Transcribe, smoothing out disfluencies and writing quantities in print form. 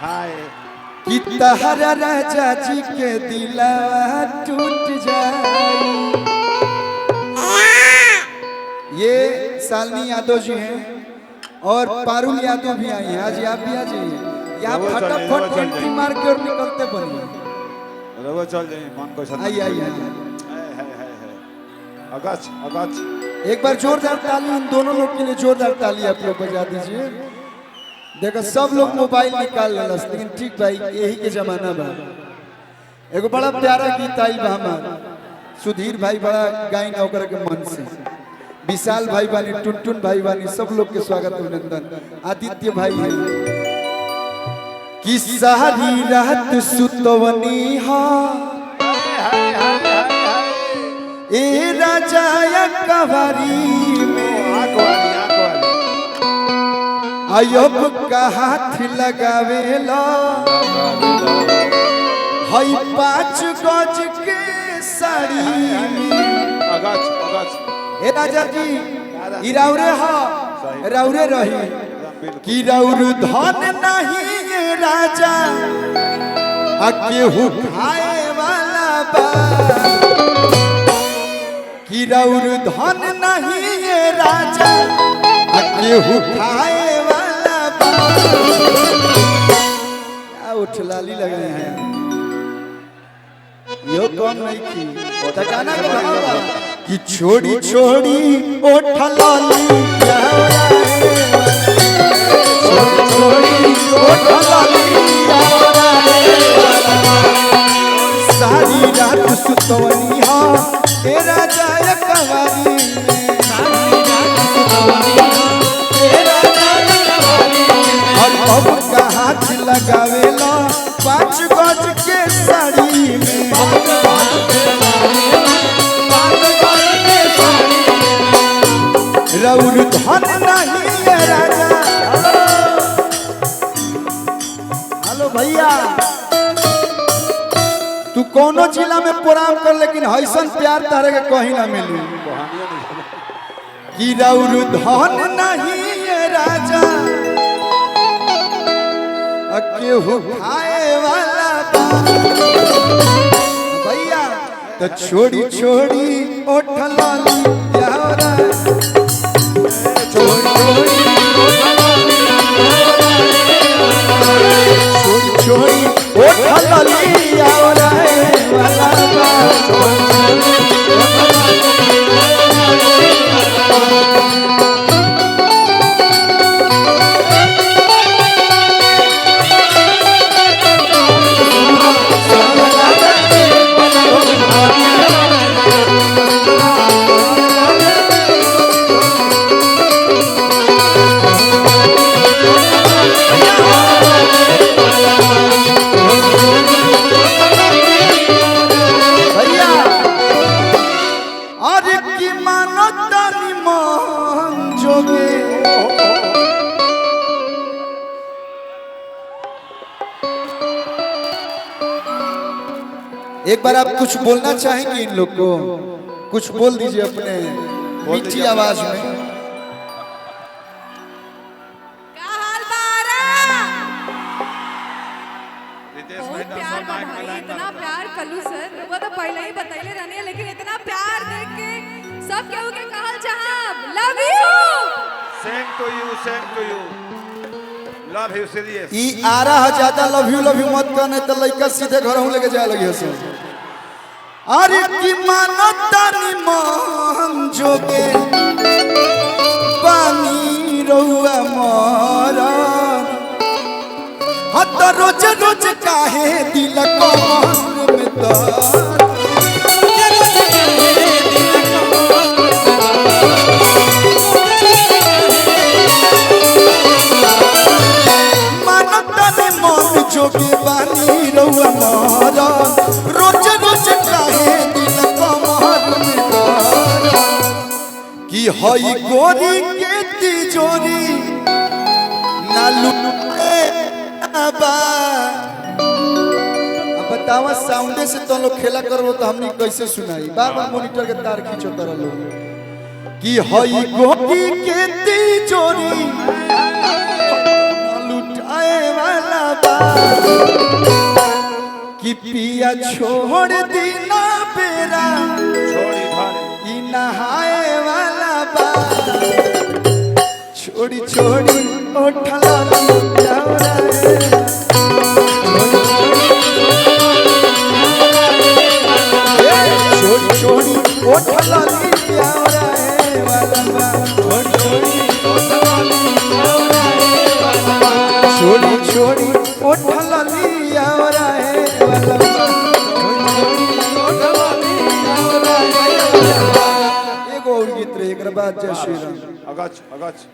हाय कि तहरा राजा जी के दिलवा टूट जाए। ये शालिनी यादव जी हैं और पारुल यादव भी आई हैं। आज आप भी आ जाइए, यहाँ फटाफट एंट्री मार के और निकलते बनिए। रवा चल जाइए मन को शांति। आइए आइए अगच अगच एक बार जोरदार ताली उन दोनों लोग के लिए, जोरदार ताली आप लोग बजा दीजिए। देखो सब लोग मोबाइल निकाल ले, लेकिन ठीक भाई यही के जमाना बा। एगो बड़ा प्यारा गीत आई बा हमार सुधीर भाई बड़ा गायन होकर के मन से, विशाल भाई बानी, टुनटुन भाई बानी, सब लोग के स्वागत अभिनंदन। आदित्य भाई है कि सारी रात सुतवनी हा ए राजा कवारी में अयब का हाथ लगावेला हई 5 गज के साड़ी में। अगच अगच ए राजा जी इराउरे हा राउरे रही कि राउर धन नहीं ये राजा केहू खाए वाला बा। कि राउर धन नहीं ये राजा केहू खाए वाला बा। क्या उठलाली लग रहे हैं, यो कौन नहीं की तकाना के भावा कि छोड़ी छोड़ी उठलाली छोड़ी छोड़ी उठलाली सारी रात सुतवनी हा ए राजा कवारी और अब का हाथ लगावेला 5 गज के साड़ी में। रउर धन नहीं है राजा। हेलो भैया, तू कोनो जिला में प्रोग्राम कर लेकिन ऐसन प्यार तारे के कहीं ना मिली। कि रउर धन नहीं है राजा केहू खाए वाला बा। भैया तो छोड़ी छोड़ी उठलाली यारा छोड़ी छोड़ी छोड़ी उठलाली यारा वाला बा। एक बार आप कुछ बोलना चाहेंगे इन लोग को, कुछ बोल दीजिए अपने मीठी आवाज में। इतना प्यार कलू सर वो तो पहले ही बताइले रहने, लेकिन इतना प्यार देख के सब केहू के कहल चाहब love you. Same to you love you serious. ई आ रहा ज्यादा लव यू मत करने तो लड़का सीधे घर हूं लेके जाए लगी से। अरे की मानता नि मन जोगे पानी रहुआ मोरा हत रोज रोज काहे दिल को में तो जोगे बानी रहुआ मोरा रोज रोज काहे दिल कमर में डरा। कि हई गोरी के तिजोरी ना लुटे बा। अब बतावा साउंडे से तो लोग खेला करो तो हमनी कैसे सुनाई, बार बार मॉनिटर के तार खींचो तर लोग। कि हई गोरी के तिजोरी ना लुटाए नहाए वाला बा कि पिया छोड़ दीना बेरा छोड़ी धारे ई नहाए वाला बा छोड़ी छोड़ी उठला जावरा छोड़ी छोड़ी उठला जावरा वाला बा छोड़ी छोड़ी उठला जावरा वाला एगो और गीत रे, एकरा बाद जय श्री राम। अगच अगच